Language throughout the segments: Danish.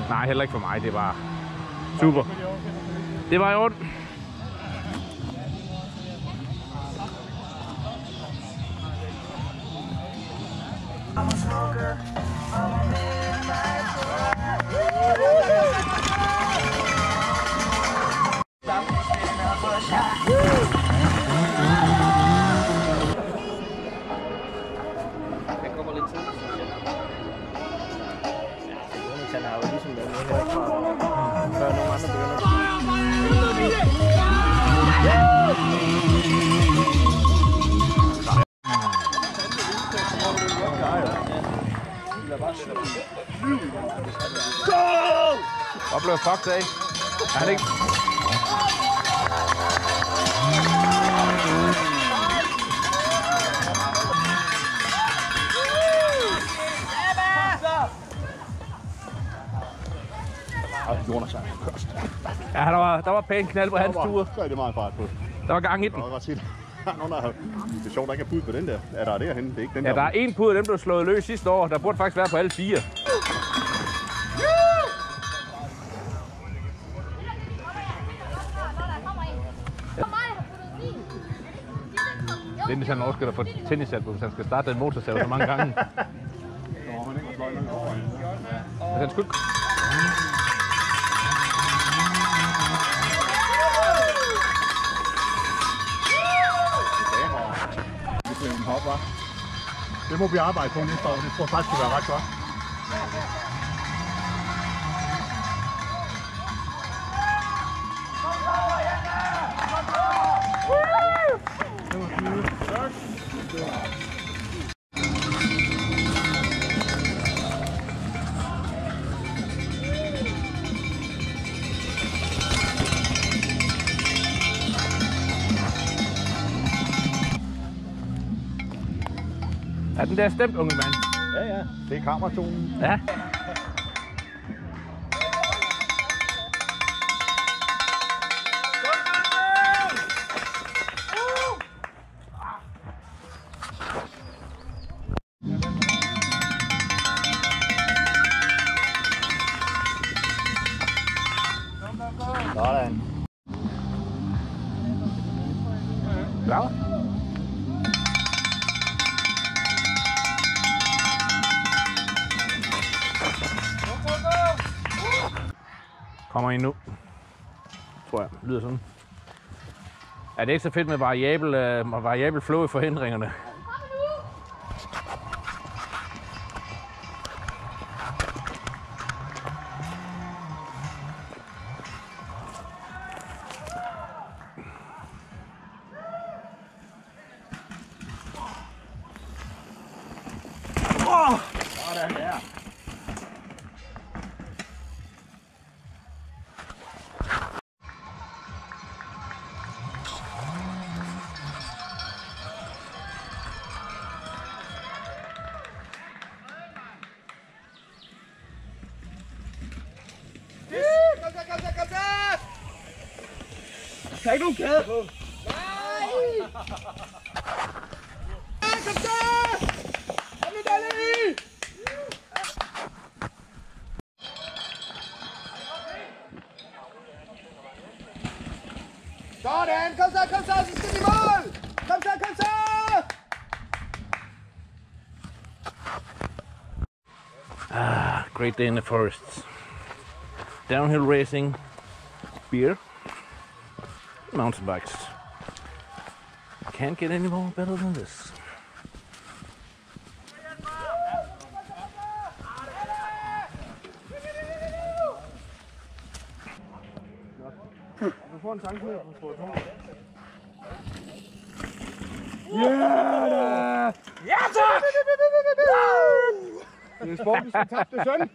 Nej, heller ikke for mig. Det var super. Det var i orden. Jeg kommer lidt tid. Han har jo ligesom været med her før nogle andre begynder. Hvor blev fucked af? Er han ikke? Jonas er først. Ja, der var pæn knald på hans tur. Så er det meget fart på. Der var gang i den. Det er sjovt, der ikke er bud på den der. Er der derhenne? Det er ikke den Ja, der. der er en pude, den blev slået løs sidste år. Der burde faktisk være på alle 4. Dennis han overskrider for tennisalbum, hvis han skal starte den motorsav så mange gange. Altså, han skulle... Det må vi arbejde på næste år. Det tror jeg faktisk skal være ret godt. Er den der stemt, unge mand? Ja. Det er kammertonen. Ja. Sådan. Klar? Kommer ind nu. Tror jeg. Lyder sådan. Er det ikke så fedt med variabel flow i forhindringerne? Sådan der. Der er ikke nogen kæde på. Nej! Kom så! Kom nu, Dalli! Sådan! Kom så! Så skal vi i mål! Kom så! Great day in the forests. Downhill racing, beer, mountain bikes. Can't get any more better than this. Du får en chance med at få et hold. Ja, tak! Det er sport, vi skal tabe det søn.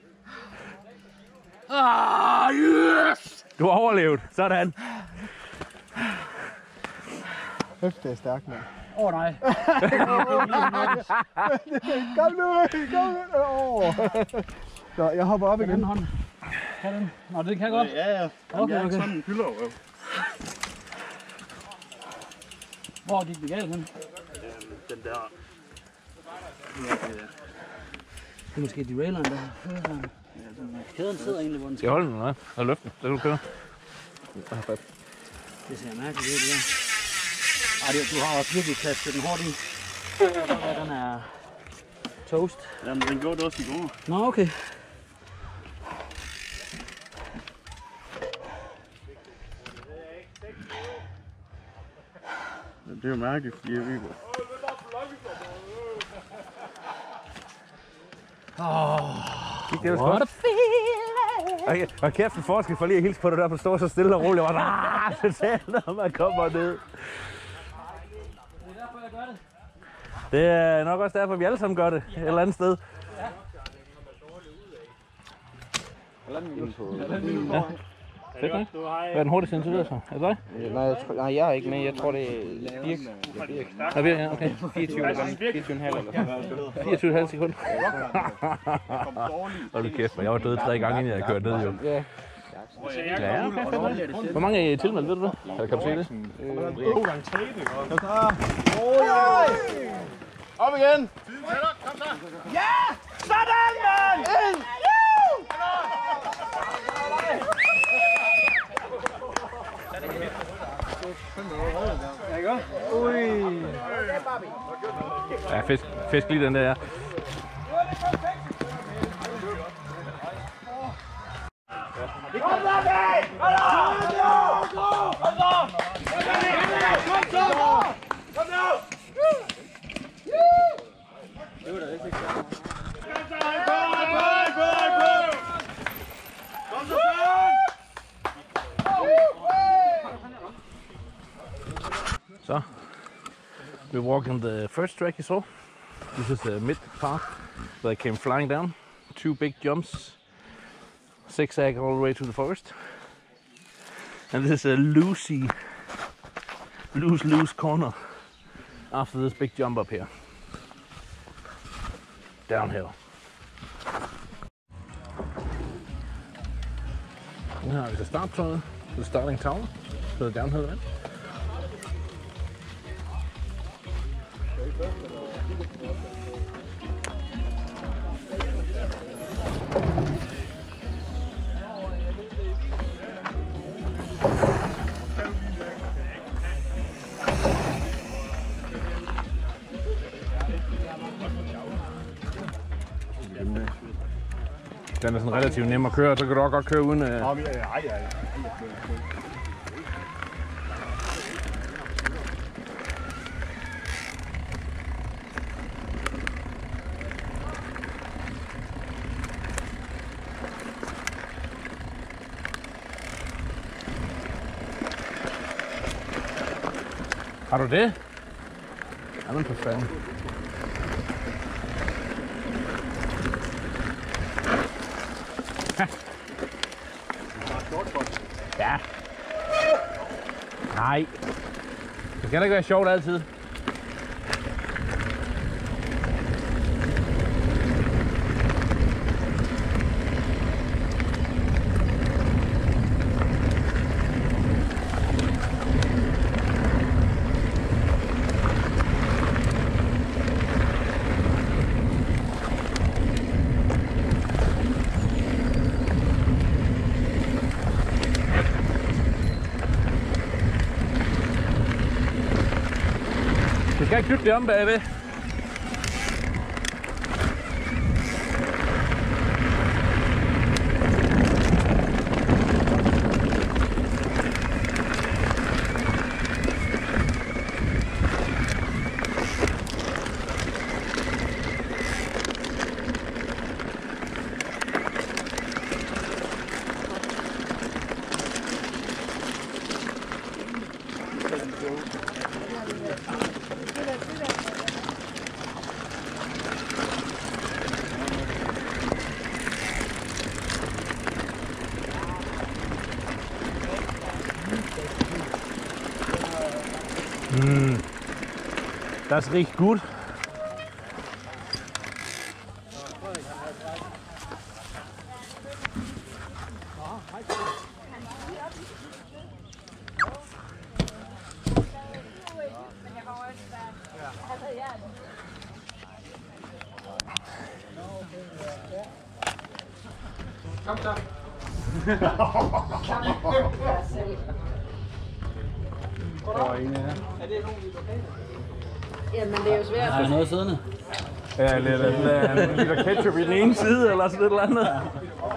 Yes! Du har overlevet. Sådan. Hæft, det er stærkt, mand. Nej. Kom nu! Så jeg hopper op igen. Hånd. Kan den? Nå, det kan godt. Ja. Okay. Sådan en fylder jo. Hvor gik det galt, men? Den der. Det er måske deraileren, der. Kæden sidder egentlig, hvor den Skal jeg holde den, eller hvad? Og løfte den, så kan du køre. Det ser mærkeligt ud, det der. Ej, du har også virkelig kastet den hårdt i. Ja, den er toast. Jamen, den gjorde det også i går. Nå, okay. Det er jo mærkeligt, fordi vi What a feeling! Og kæft en forskel for lige at hilse på det der, på stå så stille og roligt. Og det sagde, når man kommer ned. Det er nok også derfor, vi alle sammen gør det et eller andet sted. Ja. Fedt nok. Hvad er den hurtigste indtil videre så? Er det dig? Nej, jeg er ikke med. Jeg tror, det er Birk. Ja, Birk, ja, okay. 24,5 eller 24,5 sekunder. Hold nu kæft, jeg var død 3 gange, inden jeg kørte ned jo. Ja. Ja, okay, fedt. Hvor mange er I tilmeldt, ved du det? Eller kan du se det? 2 gange 3, det godt. Op igen! Ja! Sådan, mand! Ja, fisk lige den der, ja. So, we're walking the first track you saw. This is the mid part where I came flying down. 2 big jumps, zigzag all the way to the forest. And this is a loose corner after this big jump up here. Downhill. Now is the start tunnel, the starting tower, so the downhill end. Den er sådan relativt nem at køre, så kan du også godt køre uden... Har du det? Jamen for fanden. Ja. Nej. Det skal da ikke være sjovt altid. Vi skal ikke dytte det om bagved. Das riecht gut. Kom så. Jamen, det er jo svært. Har du noget siddende? Ja, lidt liter ketchup i den ene side, eller sådan et eller andet.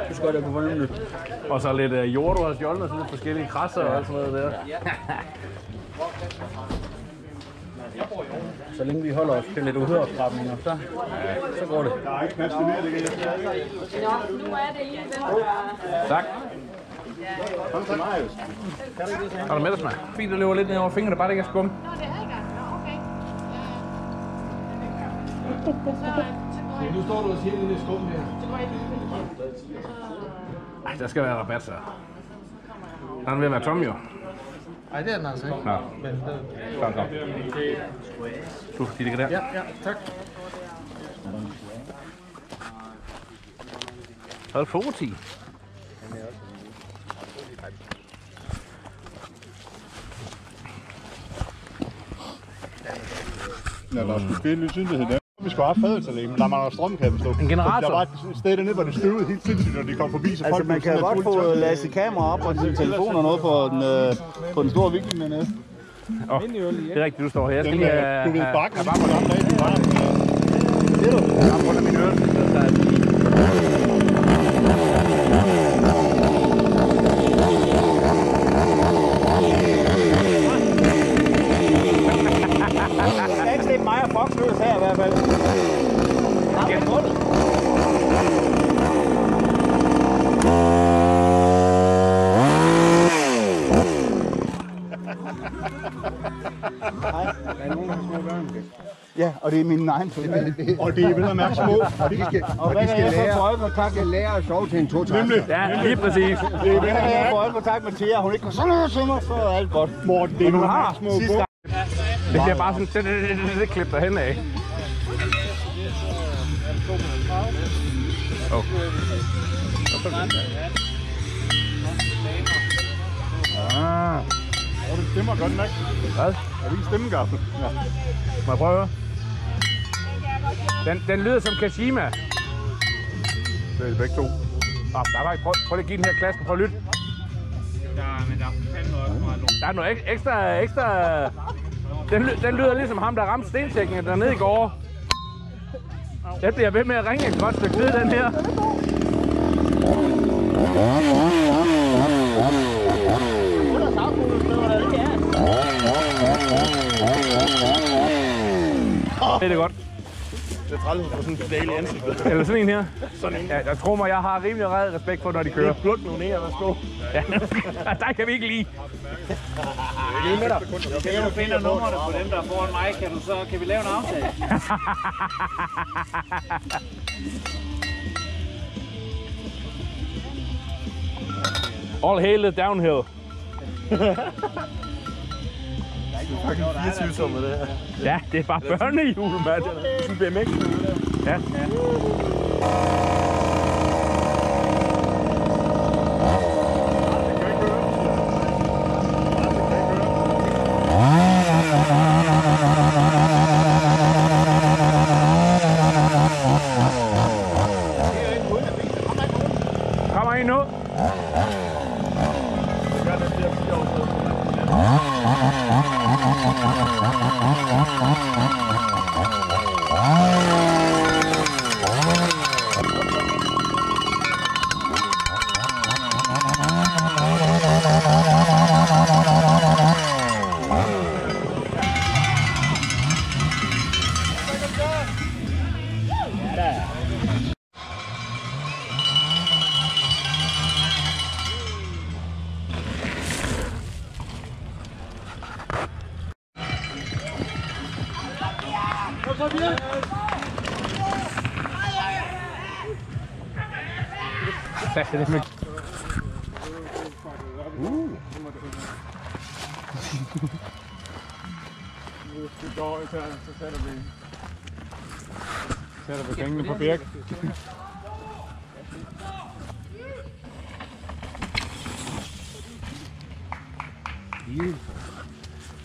Du skal godt på fornemmet. Og så lidt jord, du har stjålet, og sådan lidt forskellige krasser og alt sådan noget der. Så længe vi holder os til lidt uhørskrabninger, så går det. Der er ikke plads til mere, det kan jeg sige. Nå, nu er det lige den, der... Tak. Kom til Marius. Har du med dig, smag? Fint, der løber lidt ned over fingrene, bare det ikke er skum. Nå, det har jeg gang. Nå, okay. Nu står du og siger, at det er skum her. Ej, der skal være rabat, så. Der er den ved at være tom, jo. Nej, det er den altså ikke. Nå, Men, kom. Du, de ligger der. ja, tak. Så er det Fogeti. Ja, der skulle spille lidt synlighed der. Vi skulle have fadelsalé, men der mangler strømkabel stå. En generator? Der var et sted dernede, hvor det støvede helt sindssygt, når de kom forbi. Så Altså, folk man kan godt få lagt sit kamera op og sin telefon og noget på den store viking dernede. Oh, det er rigtigt, du står her. Jeg skal lige have... Du ved, bakken er bare på samme dag. Det var Det du? Jeg har rundt af min øl. Så er det... Jeg skal ikke slippe mig og Fox løs her i hvert fald. Ja, og det er min egen tur. Og det er vel at mærke små. Og de skal lære at sove til en totræk. nemlig. Ja, lige præcis. Det er vel at Jeg mærke. får øjenkontakt med Thea, hun ikke går sådan noget til mig, så er alt godt. Morten, det er nogle har små sidste bog. Det bliver bare sådan... Det klip derhen af. Oh. Ah. Og det stemmer godt nok. Hvad? Er det ikke stemmegaffel? Ja. Må jeg prøve? Den lyder som Kashima. Det er begge to. Der var prøv lige at give den her klasse. Prøv at lytte. Der er noget ekstra... Den lyder ligesom ham, der ramte stensækken dernede i går. Den bliver ved med at ringe et godt stykke tid, den her. Det er godt. Det er træls for sådan en pedal i ansigtet. Eller sådan en her. Sådan en. Ja, jeg tror mig, jeg har rimelig red respekt for, når de kører. Pluk nogle nære, værsgo. Ja, der kan vi ikke lide. Lige med dig. Kan du finde nummerne på dem, der er foran mig, kan vi lave en aftale? All hail the downhill. Fucking 24-sommer det her. Ja, det er bare børnehjul, mand. Sådan BMX. Ja. Kommer ind nu. Det er med. Så sætter vi pengene på Birk.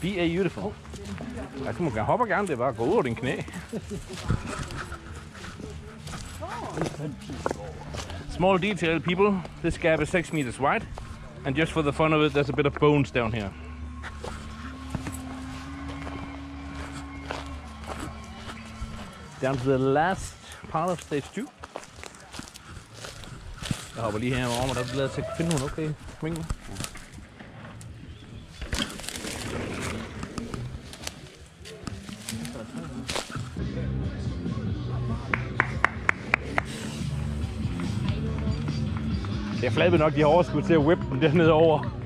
Be beautiful. Altså, man hopper gerne, det er bare at gå ud over din knæ. Small detail, people. This gap is 6 meters wide, and just for the fun of it, there's a bit of bones down here. Down to the last part of stage 2. Jeg hopper lige herover, og der bliver lavet til at finde nogen. Okay, kom ind. Det er flabet nok, de har overskud til at whippe dem dernede over.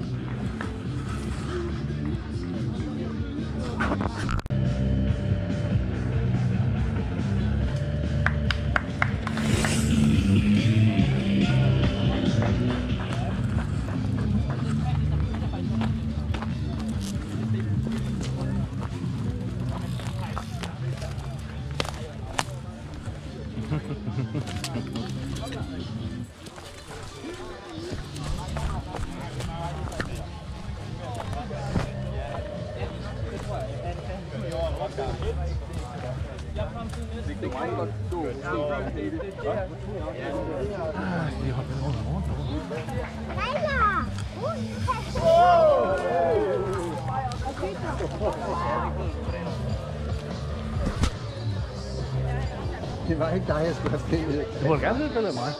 Det var ikke dig, jeg skulle have spillet. Du må gerne spille mig.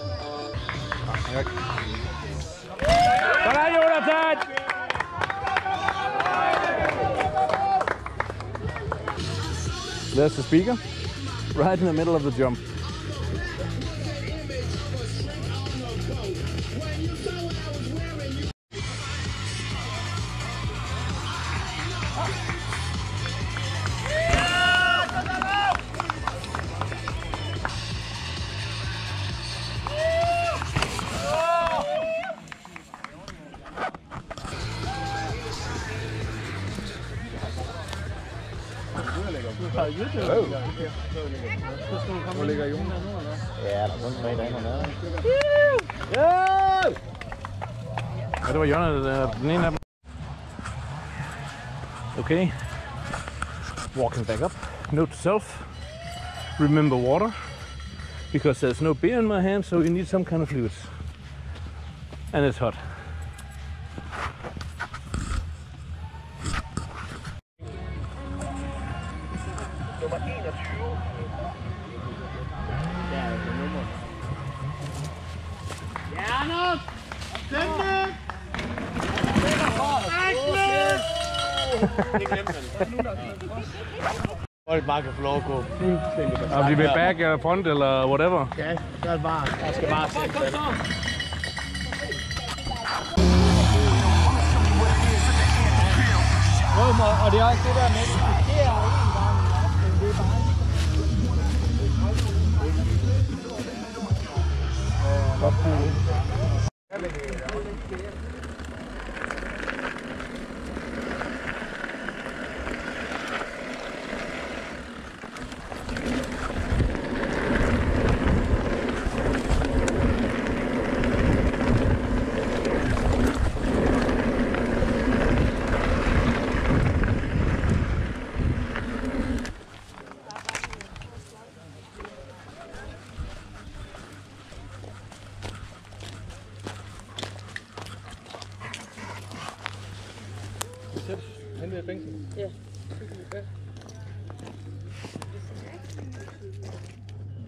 Sådan, Jonathan! There's the speaker, right in the middle of the jump. Hvor ligger Jonas nu, eller? Ja, der er kun 3 dage hernede. Ja, det var Jonas, den ene af dem. Okay. Walking back up. Note to self. Remember water. Because there's no beer in my hand, so you need some kind of fluids. And it's hot. Folk bare kan få lov at gå fuldstændig på Om de vil back eller front eller whatever. Ja, så er det bare, jeg skal bare sætte den. Og det er også det der med, at det er en gang, det er bare Hente i bænken. Ja.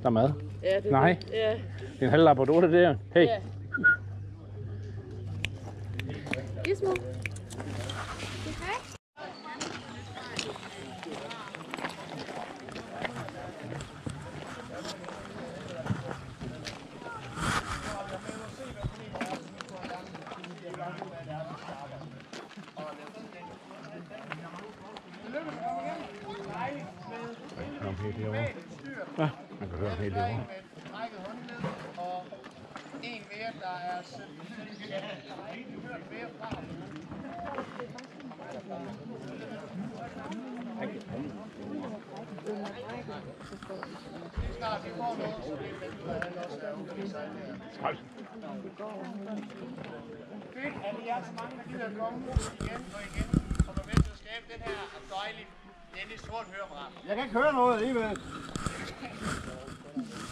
Der er mad. Ja, det er Nej. det. Ja. Det er en halv labrador, det der. Hey. Ja. Gizmo. Hej. Kom helt herovre. Ja, man kan høre helt herovre. Trækket håndled og en mere, der er hørt mere fra. Snart vi får noget, så det er fedt, at han også er okay. Fedt, at I er så mange, der gider at komme igen og igen, og være med til at skabe den her dejlige Dennis Horn hørebræt. Jeg kan ikke høre noget alligevel.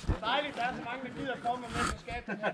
Det er dejligt, at der er så mange, der gider at komme med til at skabe den her